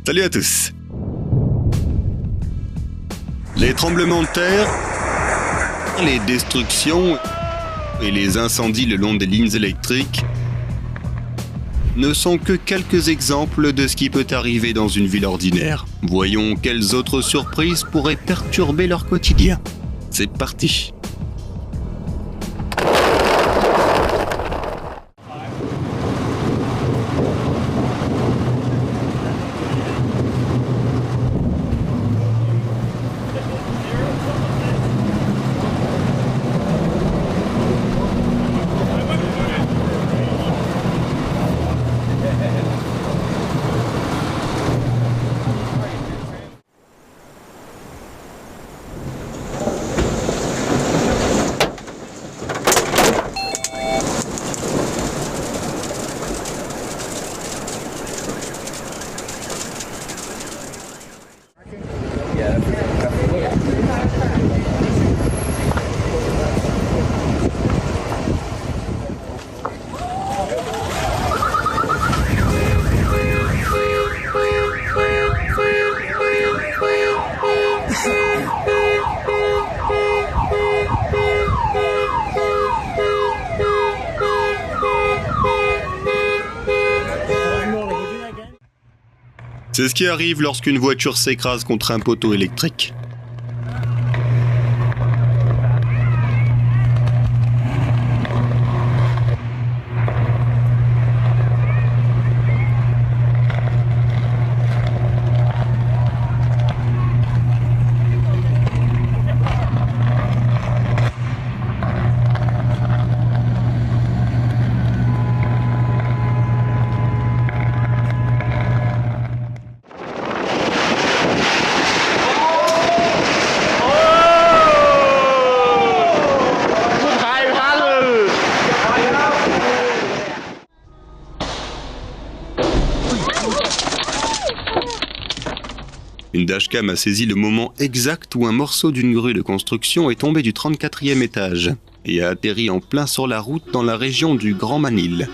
Salut à tous. Les tremblements de terre, les destructions et les incendies le long des lignes électriques ne sont que quelques exemples de ce qui peut arriver dans une ville ordinaire. Voyons quelles autres surprises pourraient perturber leur quotidien. C'est parti. C'est ce qui arrive lorsqu'une voiture s'écrase contre un poteau électrique. Une dashcam a saisi le moment exact où un morceau d'une grue de construction est tombé du 34e étage et a atterri en plein sur la route dans la région du Grand Manil.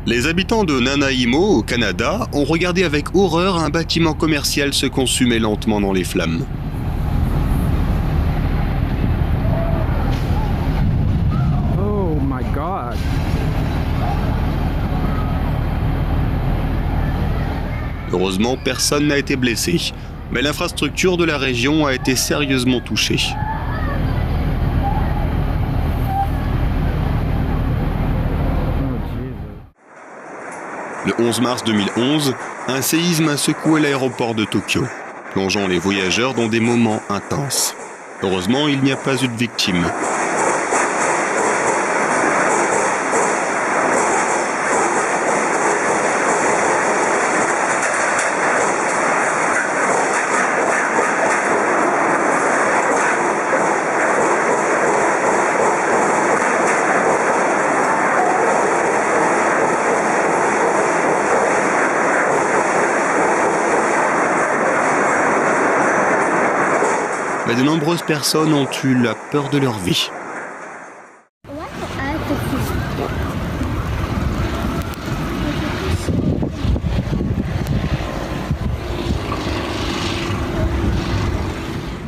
Les habitants de Nanaimo, au Canada, ont regardé avec horreur un bâtiment commercial se consumer lentement dans les flammes. Oh my God. Heureusement, personne n'a été blessé, mais l'infrastructure de la région a été sérieusement touchée. Le 11 mars 2011, un séisme a secoué l'aéroport de Tokyo, plongeant les voyageurs dans des moments intenses. Heureusement, il n'y a pas eu de victimes. Mais de nombreuses personnes ont eu la peur de leur vie.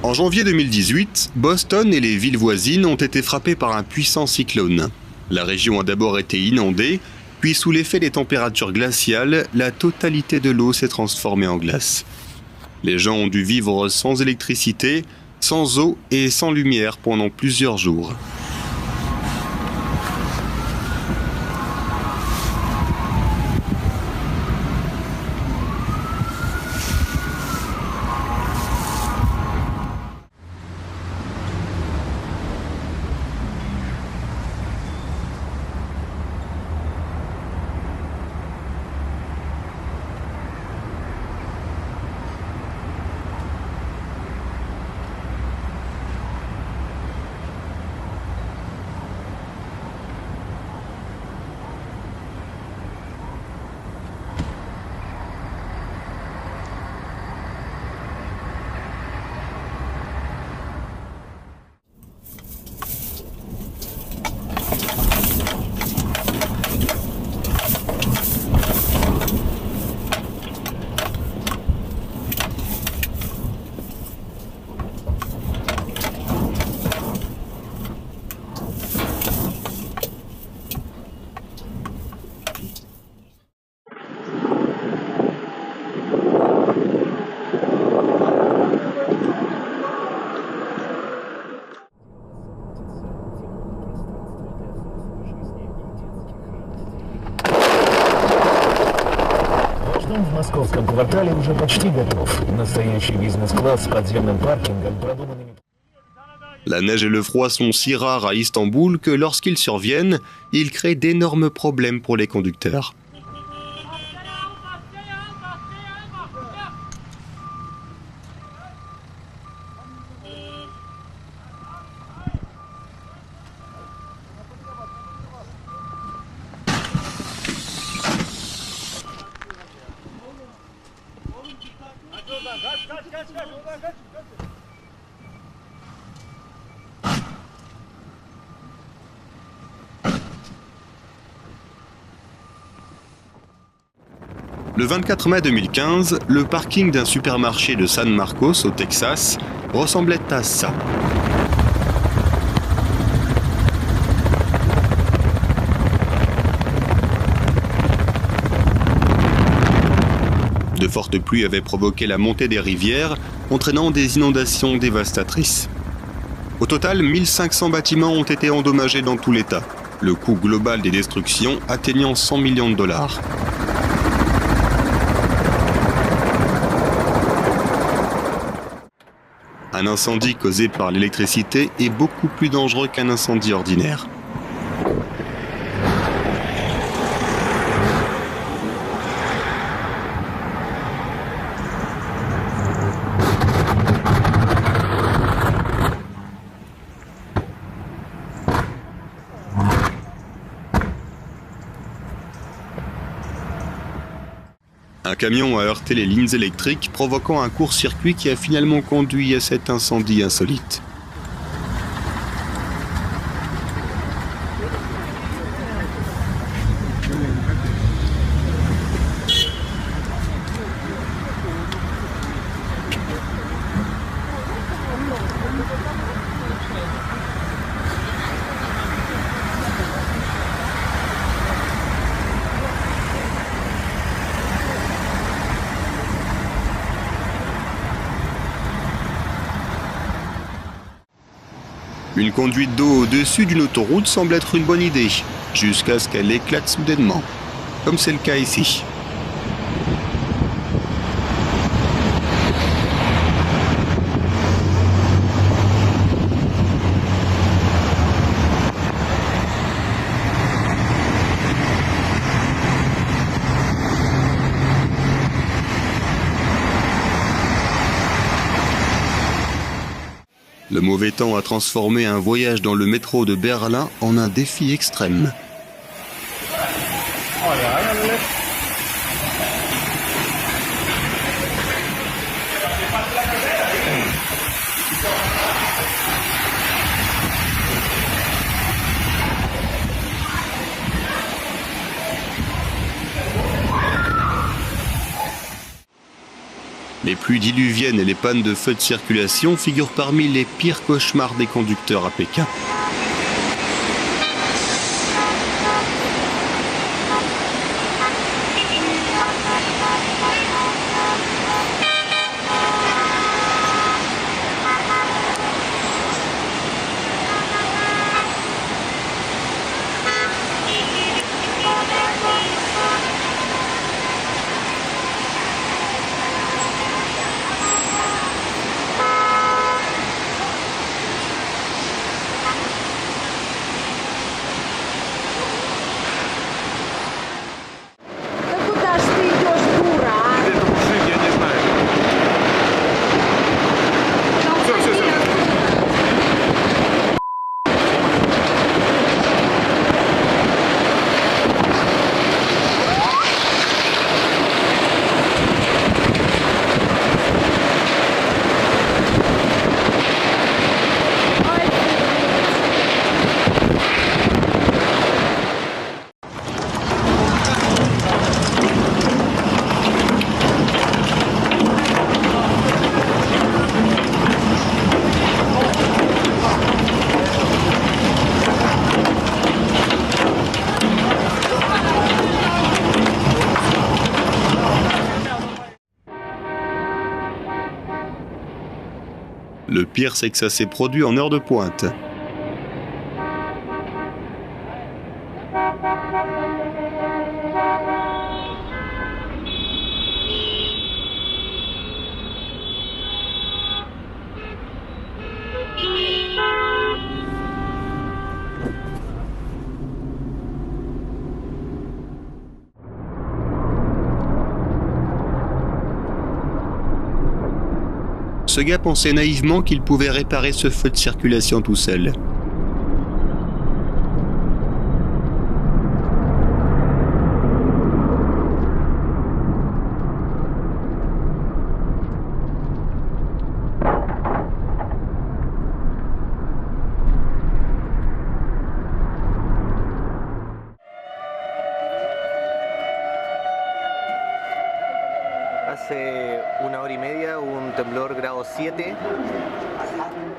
En janvier 2018, Boston et les villes voisines ont été frappées par un puissant cyclone. La région a d'abord été inondée, puis sous l'effet des températures glaciales, la totalité de l'eau s'est transformée en glace. Les gens ont dû vivre sans électricité, sans eau et sans lumière pendant plusieurs jours. Дом в московском квартале уже почти готов. Настоящий бизнес-класс с подземным паркингом, продуманными... La neige et le froid sont si rares à Istanbul que lorsqu'ils surviennent, ils créent d'énormes problèmes pour les conducteurs. Le 24 mai 2015, le parking d'un supermarché de San Marcos, au Texas, ressemblait à ça. De fortes pluies avaient provoqué la montée des rivières, entraînant des inondations dévastatrices. Au total, 1500 bâtiments ont été endommagés dans tout l'État, le coût global des destructions atteignant 100 millions de dollars. Un incendie causé par l'électricité est beaucoup plus dangereux qu'un incendie ordinaire. Un camion a heurté les lignes électriques, provoquant un court-circuit qui a finalement conduit à cet incendie insolite. Une conduite d'eau au-dessus d'une autoroute semble être une bonne idée, jusqu'à ce qu'elle éclate soudainement, comme c'est le cas ici. Le mauvais temps a transformé un voyage dans le métro de Berlin en un défi extrême. Les pluies diluviennes et les pannes de feux de circulation figurent parmi les pires cauchemars des conducteurs à Pékin. Le pire, c'est que ça s'est produit en heure de pointe. Ce gars pensait naïvement qu'il pouvait réparer ce feu de circulation tout seul.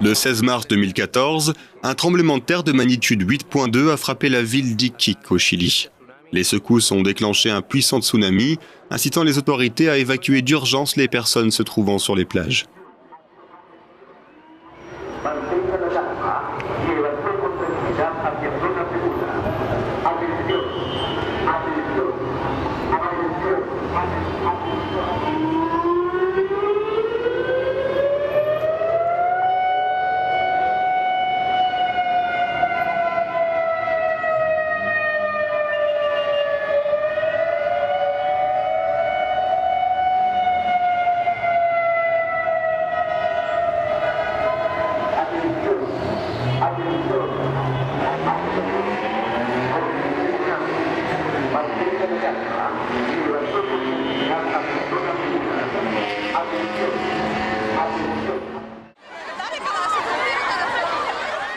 Le 16 mars 2014, un tremblement de terre de magnitude 8.2 a frappé la ville d'Iquique au Chili. Les secousses ont déclenché un puissant tsunami, incitant les autorités à évacuer d'urgence les personnes se trouvant sur les plages.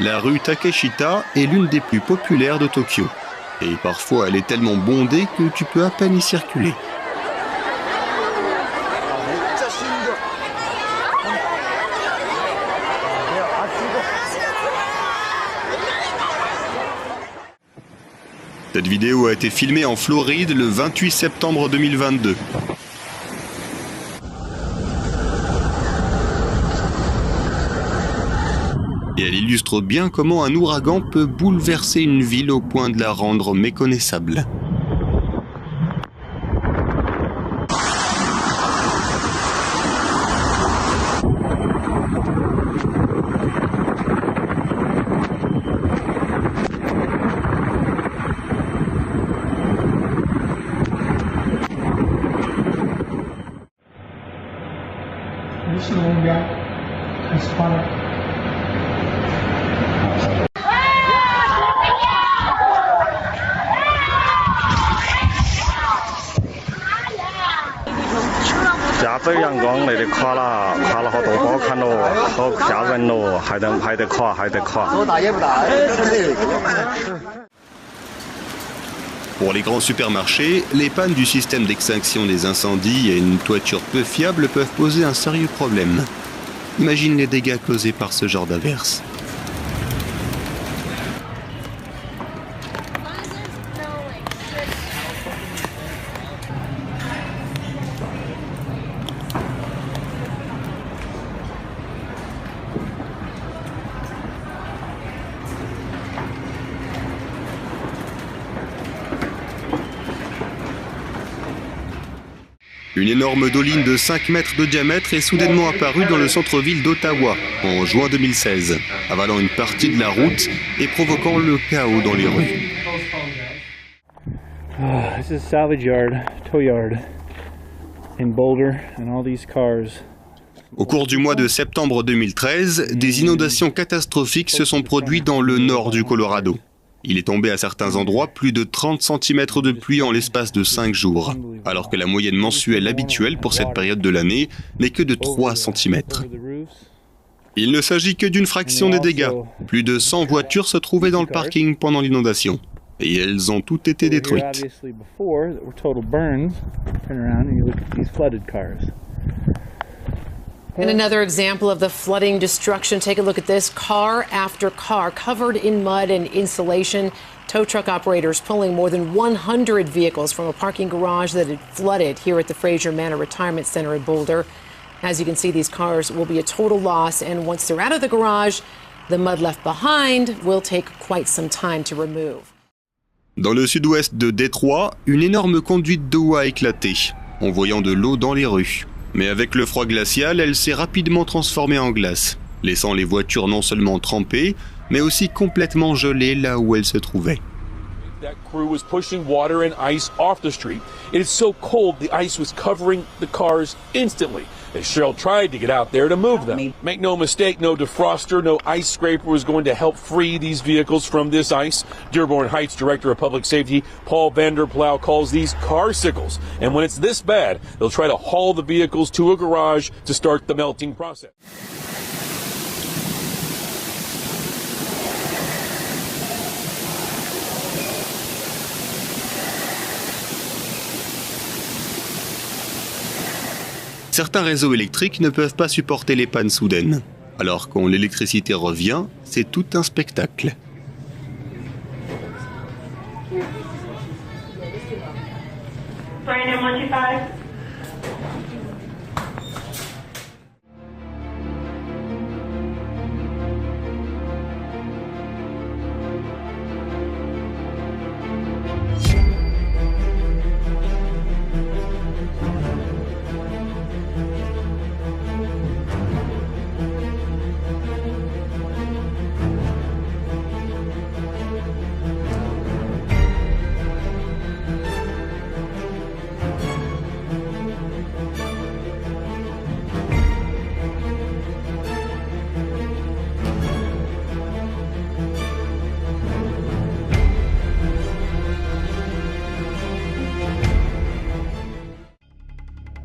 La rue Takeshita est l'une des plus populaires de Tokyo. Et parfois elle est tellement bondée que tu peux à peine y circuler. Cette vidéo a été filmée en Floride le 28 septembre 2022. Et elle illustre bien comment un ouragan peut bouleverser une ville au point de la rendre méconnaissable. Pour les grands supermarchés, les pannes du système d'extinction des incendies et une toiture peu fiable peuvent poser un sérieux problème. Imagine les dégâts causés par ce genre d'averse. Une énorme doline de 5 mètres de diamètre est soudainement apparue dans le centre-ville d'Ottawa en juin 2016, avalant une partie de la route et provoquant le chaos dans les rues. This is salvage yard, tow yard in Boulder, and all these cars. Au cours du mois de septembre 2013, des inondations catastrophiques se sont produites dans le nord du Colorado. Il est tombé à certains endroits plus de 30 cm de pluie en l'espace de 5 jours, alors que la moyenne mensuelle habituelle pour cette période de l'année n'est que de 3 cm. Il ne s'agit que d'une fraction des dégâts. Plus de 100 voitures se trouvaient dans le parking pendant l'inondation, et elles ont toutes été détruites. And another example of the flooding destruction. Take a look at this. Car after car covered in mud and insulation. Tow truck operators pulling more than 100 vehicles from a parking garage that had flooded here at the Fraser Manor Retirement Center in Boulder. As you can see, these cars will be a total loss, and once they're out of the garage, the mud left behind will take quite some time to remove. Dans le sud-ouest de Détroit, une énorme conduite d'eau a éclaté, envoyant de l'eau dans les rues. Mais avec le froid glacial, elle s'est rapidement transformée en glace, laissant les voitures non seulement trempées, mais aussi complètement gelées là où elles se trouvaient. That crew was pushing water and ice off the street. It is so cold, the ice was covering the cars instantly. as Cheryl tried to get out there to move them. Make no mistake, no defroster, no ice scraper was going to help free these vehicles from this ice. Dearborn Heights Director of Public Safety Paul Vanderplow calls these car-sickles. And when it's this bad, they'll try to haul the vehicles to a garage to start the melting process. Certains réseaux électriques ne peuvent pas supporter les pannes soudaines. Alors quand l'électricité revient, c'est tout un spectacle. Brandon 125.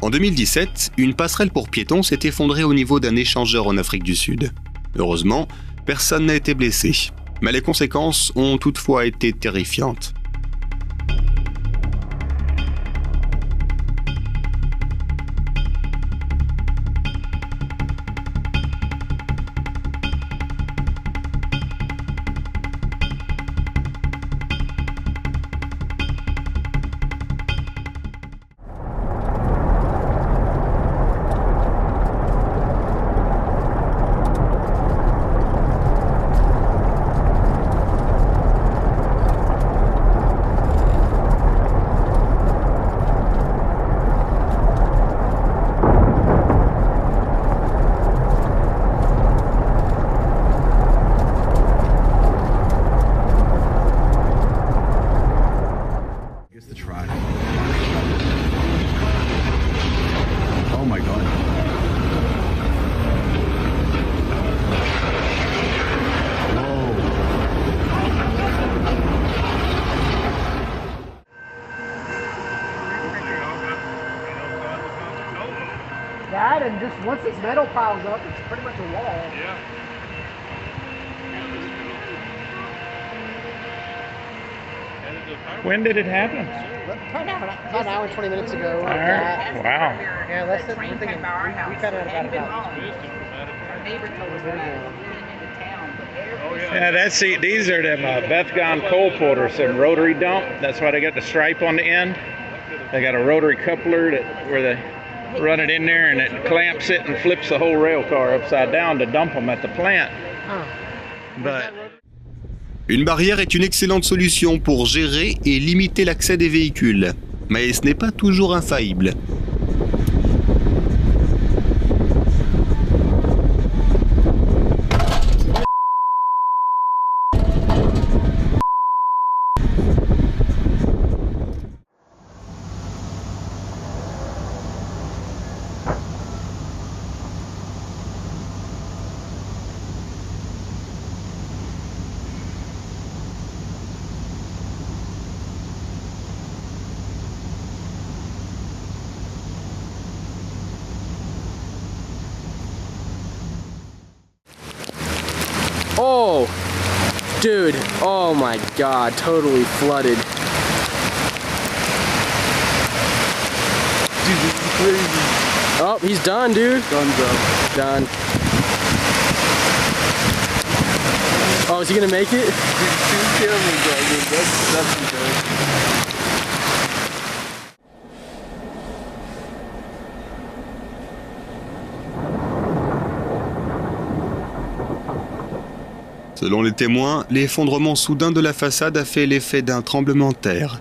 En 2017, une passerelle pour piétons s'est effondrée au niveau d'un échangeur en Afrique du Sud. Heureusement, personne n'a été blessé, mais les conséquences ont toutefois été terrifiantes. Oh my God. That and just once this metal piles up, it's pretty much a wall. Yeah. When did it happen? About an hour and 20 minutes ago. All right. Wow. Yeah, less than we're thinking, we found out about Our neighbor told us about into town, but Yeah, these are them Bethgon coal porters, some rotary dump. That's why they got the stripe on the end. They got a rotary coupler where they run it in there and it clamps it and flips the whole rail car upside down to dump them at the plant. But Une barrière est une excellente solution pour gérer et limiter l'accès des véhicules, mais ce n'est pas toujours infaillible. Oh, dude, oh my God, totally flooded. Dude, this is crazy. Oh, he's done, dude. Done, bro. Done. Oh, is he gonna make it? Dude, two cameras, bro. Dude, that's embarrassing. Selon les témoins, l'effondrement soudain de la façade a fait l'effet d'un tremblement de terre.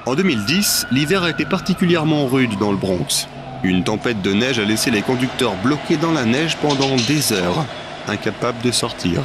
En 2010, l'hiver a été particulièrement rude dans le Bronx. Une tempête de neige a laissé les conducteurs bloqués dans la neige pendant des heures. incapable de sortir.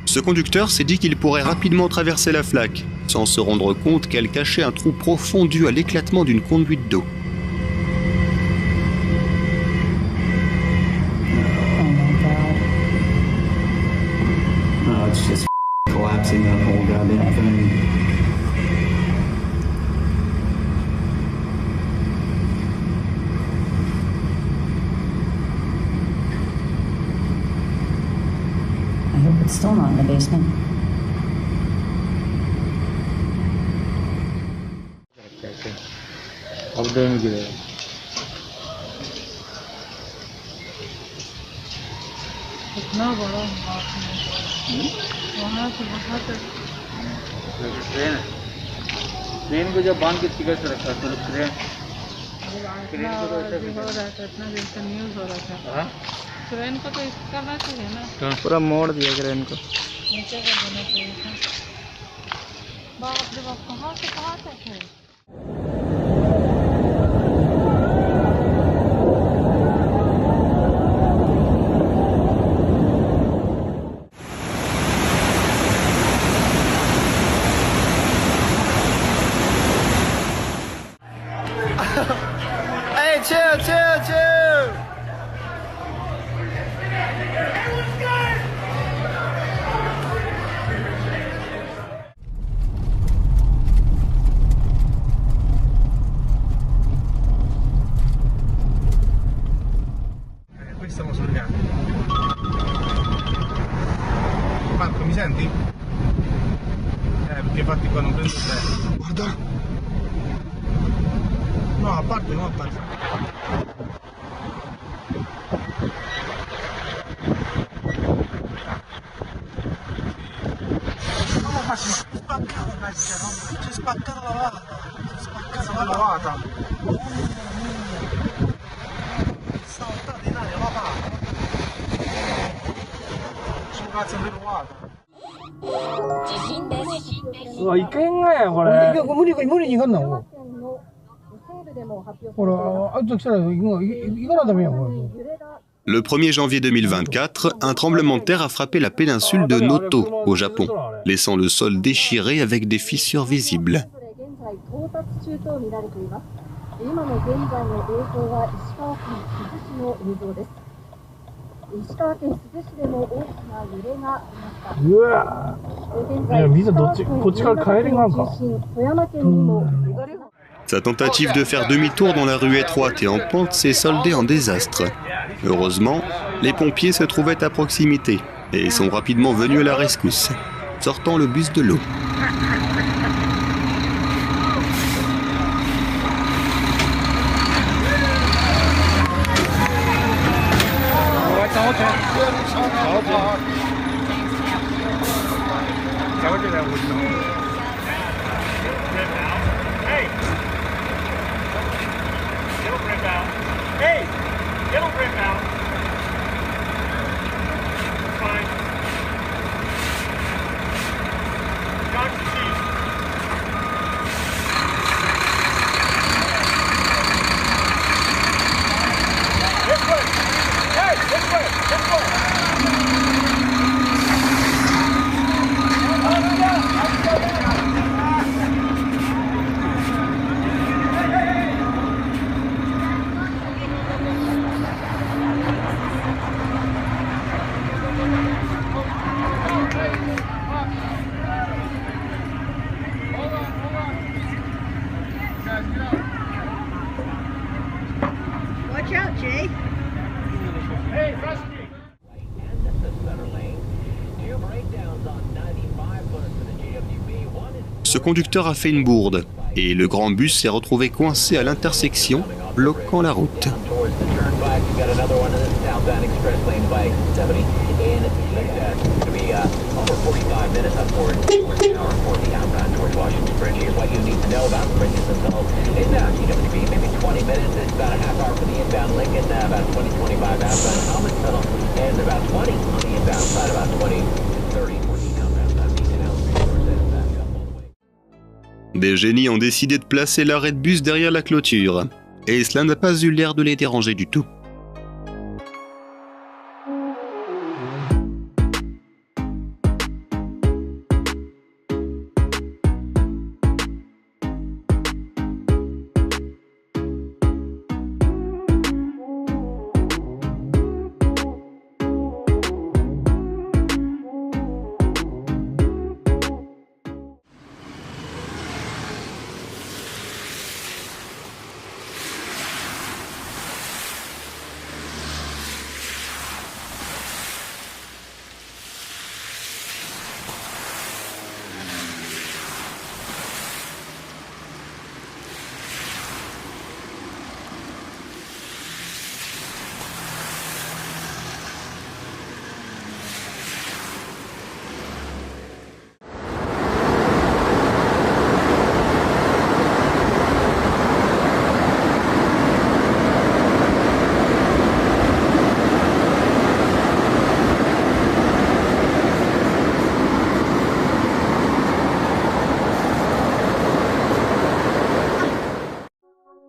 Ce conducteur s'est dit qu'il pourrait rapidement traverser la flaque, sans se rendre compte qu'elle cachait un trou profond dû à l'éclatement d'une conduite d'eau. I hope it's still not in the basement. इतना बड़ा वहाँ से बहुत ट्रेन है। ट्रेन को जब बांध के टिकट से रखा तो ट्रेन इतना हो रहा था, इतना दिन से न्यूज़ हो रहा था। ट्रेन को तो इसका करना चाहिए ना, पूरा मोड़ दिया ट्रेन को। नीचे कर देना चाहिए था। बाप रे बाप, कहाँ से कहाँ तक है? Hey, chill, chill, chill. Qui stiamo sul ghiaccio. Marco, mi senti? Perché infatti qua non prendo te. Guarda! No, a parte, no, a parte. No, ma si è spaccata la vecchia, no? Si è spaccata la lavata. Si è spaccata la lavata. Stavo stata in aria lavata. Sono cazzo di lavata. うわ、いけんがや、これ。無理に行かんな、これ。ほら、あと来たら行かなダメや、これ。Le 1er janvier 2024, un tremblement de terre a frappé la péninsule de Noto, au Japon, laissant le sol déchiré avec des fissures visibles. Sa tentative de faire demi-tour dans la rue étroite et en pente s'est soldée en désastre. Heureusement, les pompiers se trouvaient à proximité et sont rapidement venus à la rescousse, sortant le bus de l'eau. Hey, it'll rip out. Fine. Got your teeth. This way. Watch out, Jay. Hey, trust me. Ce conducteur a fait une bourde et le grand bus s'est retrouvé coincé à l'intersection, bloquant la route. Des génies ont décidé de placer l'arrêt de bus derrière la clôture, et cela n'a pas eu l'air de les déranger du tout.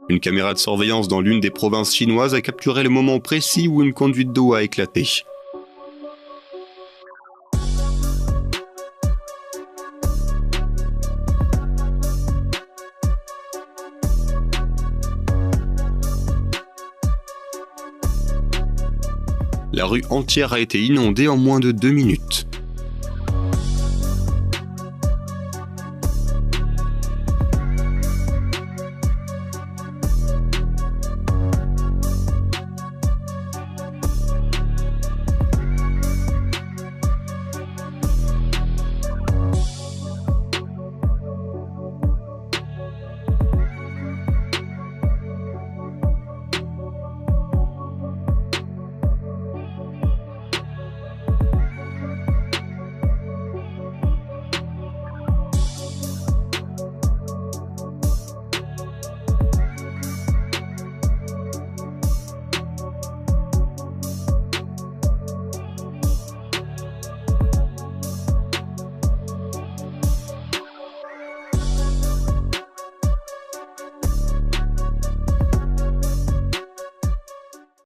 Une caméra de surveillance dans l'une des provinces chinoises a capturé le moment précis où une conduite d'eau a éclaté. La rue entière a été inondée en moins de 2 minutes.